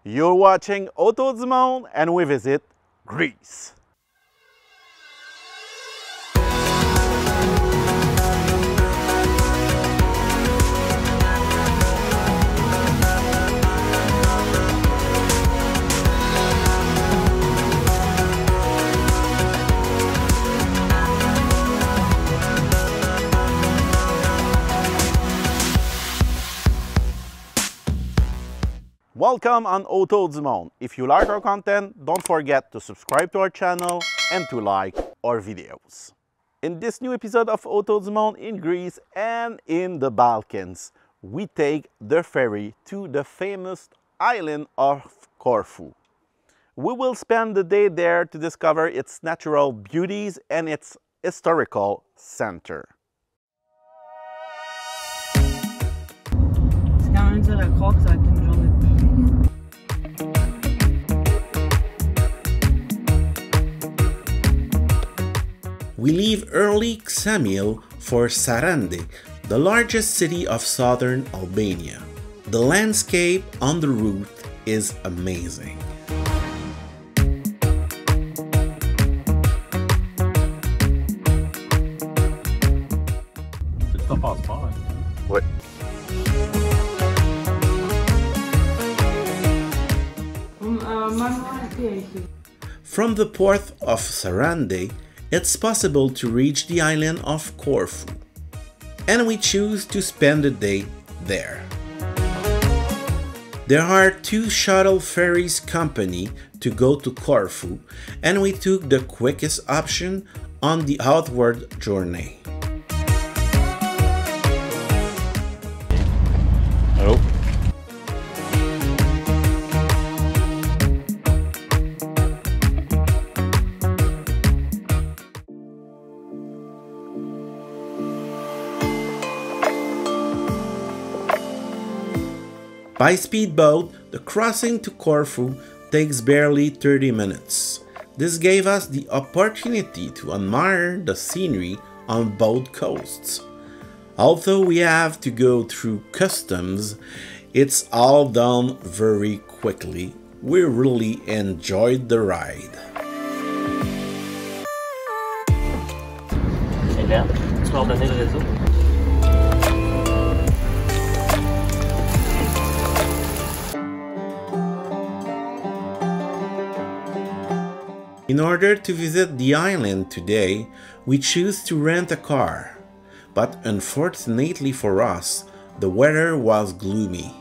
You're watching Autour, and we visit Greece. Welcome on Autour. If you like our content, don't forget to subscribe to our channel and to like our videos. In this new episode of Autour in Greece and in the Balkans, we take the ferry to the famous island of Corfu. We will spend the day there to discover its natural beauties and its historical center. We leave early Xamil for Sarandë, the largest city of southern Albania. The landscape on the route is amazing. What? From the port of Sarandë, it's possible to reach the island of Corfu, and we choose to spend the day there. There are 2 shuttle ferries company to go to Corfu, and we took the quickest option on the outward journey. Hello. By speedboat, the crossing to Corfu takes barely 30 minutes. This gave us the opportunity to admire the scenery on both coasts. Although we have to go through customs, it's all done very quickly. We really enjoyed the ride. In order to visit the island today, we choose to rent a car, but unfortunately for us, the weather was gloomy.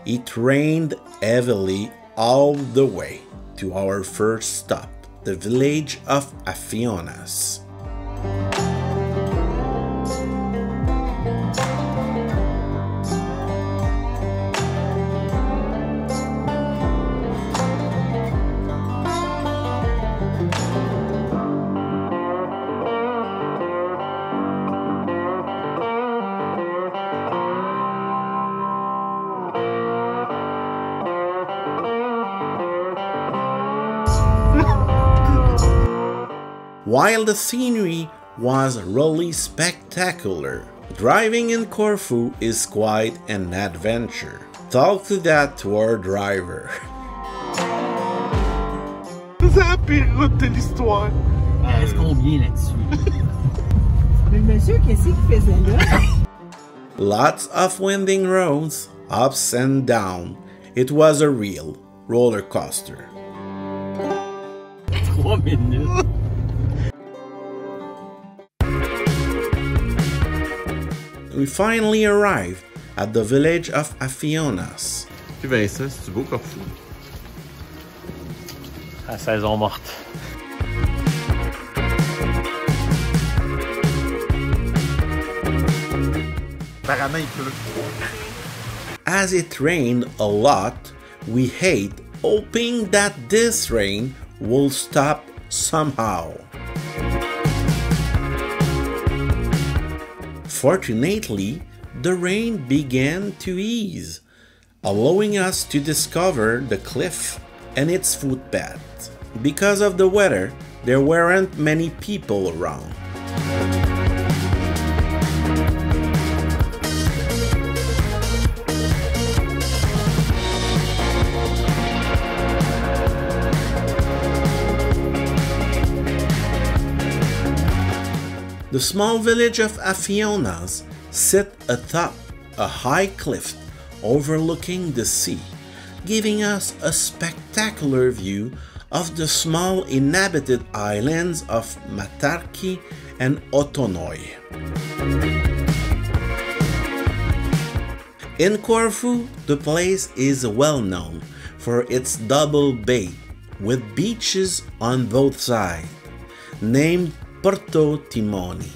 It rained heavily all the way to our first stop, the village of Afionas. While the scenery was really spectacular, driving in Corfu is quite an adventure. Talk to that tour driver. C'est la période de l'histoire. Est-ce qu'on vient là-dessus? Mais le monsieur, qu'est-ce qu'il faisait là? Lots of winding roads, ups and downs. It was a real roller coaster. 3 minutes. We finally arrived at the village of Afionas. Puis Vincent, c'est beau Corfu? La saison morte. Apparemment, il pleut. As it rained a lot, we ate, hoping that this rain will stop somehow. Fortunately, the rain began to ease, allowing us to discover the cliff and its footpath. Because of the weather, there weren't many people around. The small village of Afionas sits atop a high cliff overlooking the sea, giving us a spectacular view of the small inhabited islands of Matarki and Autour. In Corfu, the place is well known for its double bay with beaches on both sides, named Porto Timoni.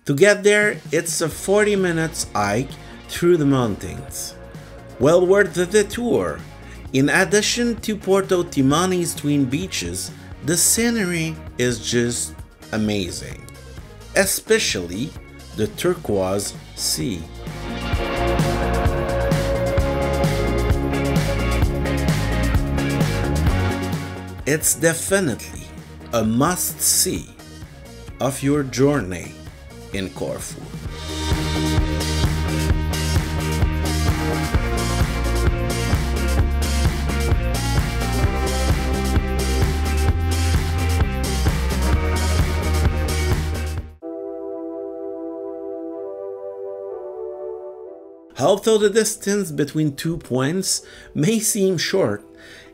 To get there, it's a 40 minutes hike through the mountains. Well worth the detour. In addition to Porto Timoni's twin beaches, the scenery is just amazing, especially the turquoise sea. It's definitely a must-see of your journey in Corfu. Although the distance between 2 points may seem short,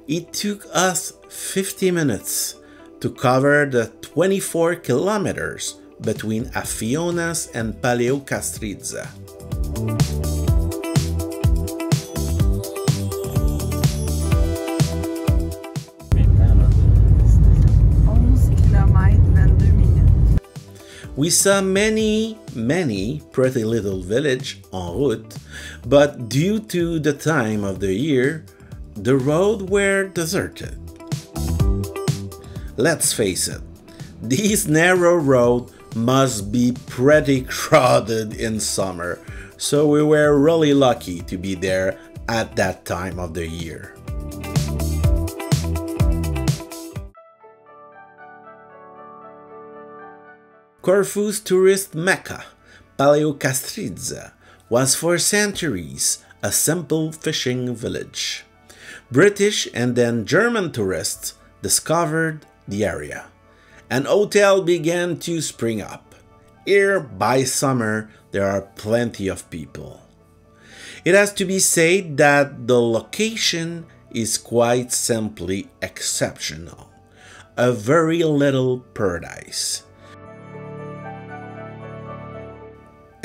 it took us 50 minutes to cover the 24 kilometers between Afionas and Paleokastritsa. We saw many pretty little villages en route, but due to the time of the year, the roads were deserted. Let's face it, these narrow roads must be pretty crowded in summer, so we were really lucky to be there at that time of the year. Corfu's tourist mecca, Paleokastritsa, was for centuries a simple fishing village. British and then German tourists discovered the area. An hotel began to spring up. Here, by summer, there are plenty of people. It has to be said that the location is quite simply exceptional. A very little paradise.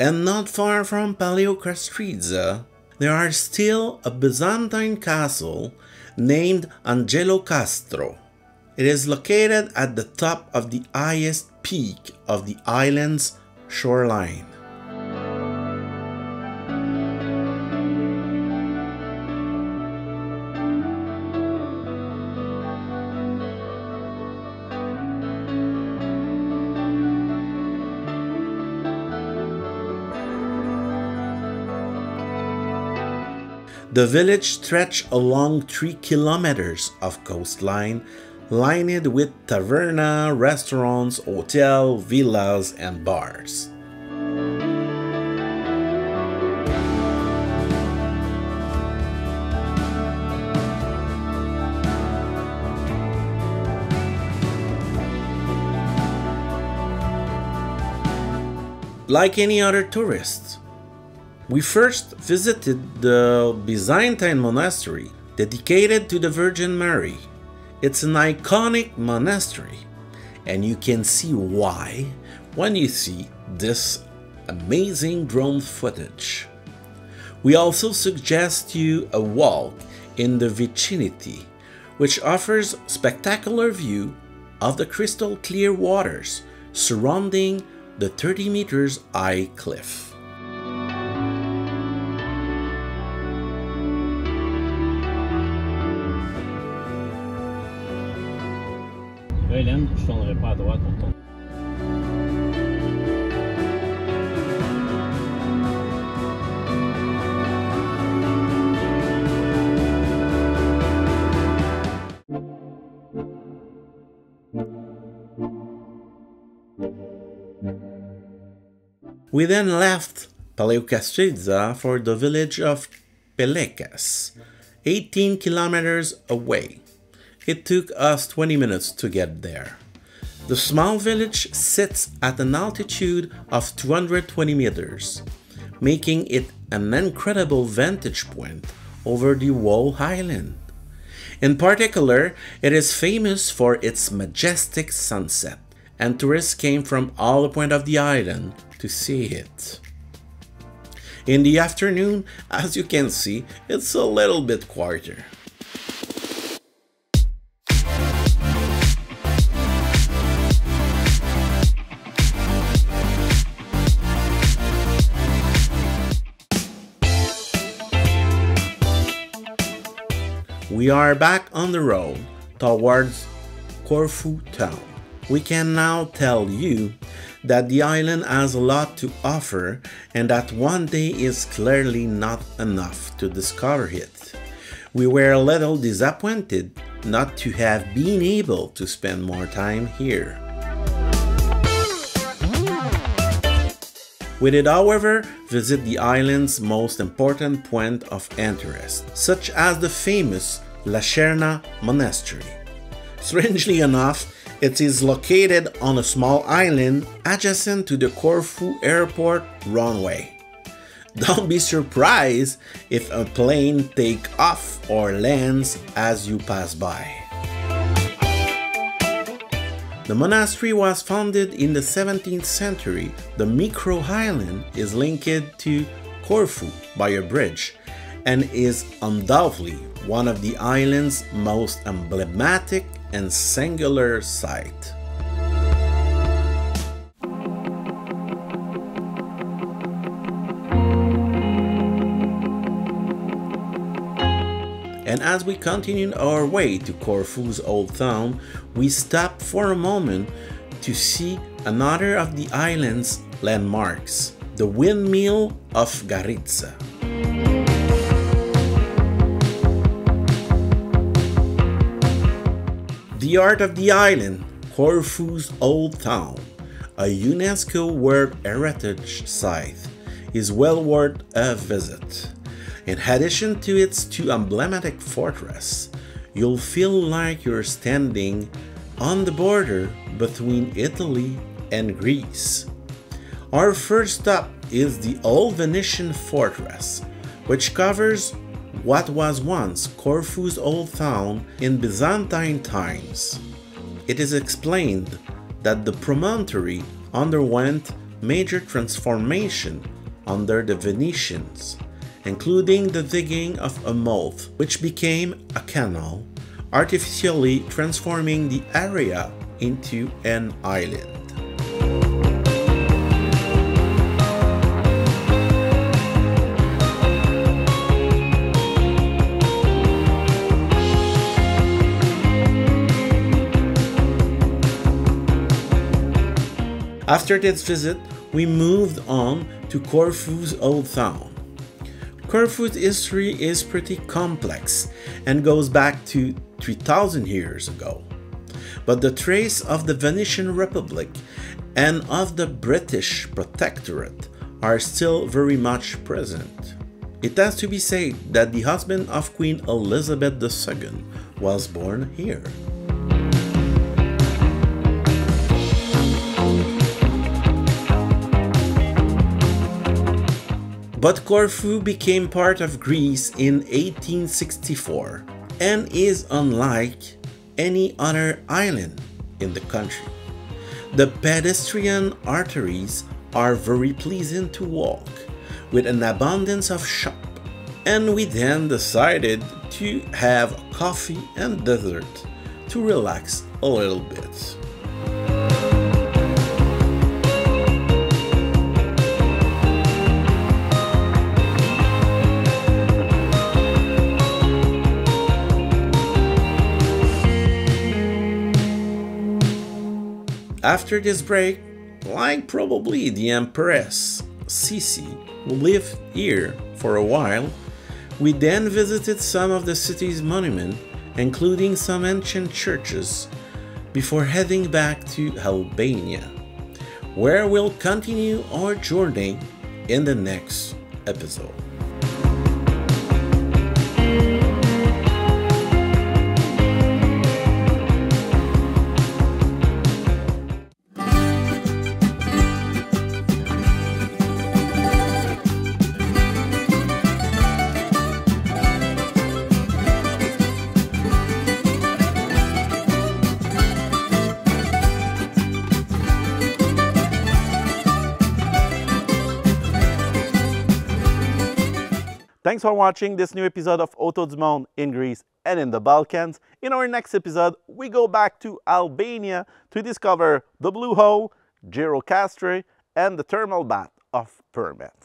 And not far from Paleokastritsa, there are still a Byzantine castle named Angelo Castro. It is located at the top of the highest peak of the island's shoreline. The village stretched along 3 kilometers of coastline, lined with taverna, restaurants, hotels, villas, and bars. Like any other tourist, we first visited the Byzantine monastery dedicated to the Virgin Mary. It's an iconic monastery, and you can see why when you see this amazing drone footage. We also suggest you a walk in the vicinity, which offers spectacular view of the crystal clear waters surrounding the 30 meters high cliff. Hélène, je tournerai pas à droite, on tourne. We then left Paleokastritsa for the village of Pelakas, 18 kilometers away. It took us 20 minutes to get there. The small village sits at an altitude of 220 meters, making it an incredible vantage point over the whole island. In particular, it is famous for its majestic sunset, and tourists came from all points of the island to see it. In the afternoon, as you can see, it's a little bit quieter. We are back on the road towards Corfu town. We can now tell you that the island has a lot to offer and that one day is clearly not enough to discover it. We were a little disappointed not to have been able to spend more time here. We did, however, visit the island's most important point of interest, such as the famous Vlacherna monastery. Strangely enough, it is located on a small island adjacent to the Corfu airport runway. Don't be surprised if a plane takes off or lands as you pass by. The monastery was founded in the 17th century. The micro-island is linked to Corfu by a bridge and is undoubtedly one of the island's most emblematic and singular sites. And as we continued our way to Corfu's old town, we stopped for a moment to see another of the island's landmarks, the windmill of Garitsa. The heart of the island, Corfu's old town, a UNESCO World Heritage Site, is well worth a visit. In addition to its two emblematic fortresses, you'll feel like you're standing on the border between Italy and Greece. Our first stop is the old Venetian fortress, which covers what was once Corfu's old town in Byzantine times. It is explained that the promontory underwent major transformation under the Venetians, including the digging of a moat, which became a canal, artificially transforming the area into an island. After this visit, we moved on to Corfu's old town. Corfu's history is pretty complex and goes back to 3000 years ago. But the trace of the Venetian Republic and of the British Protectorate are still very much present. It has to be said that the husband of Queen Elizabeth II was born here. But Corfu became part of Greece in 1864 and is unlike any other island in the country. The pedestrian arteries are very pleasant to walk, with an abundance of shops, and we then decided to have coffee and dessert to relax a little bit. After this break, like probably the Empress Sisi, who lived here for a while, we then visited some of the city's monuments, including some ancient churches, before heading back to Albania, where we'll continue our journey in the next episode. Thanks for watching this new episode of Autour du monde in Greece and in the Balkans. In our next episode, we go back to Albania to discover the Blue Hole, Gyrocastrae, and the thermal bath of Permet.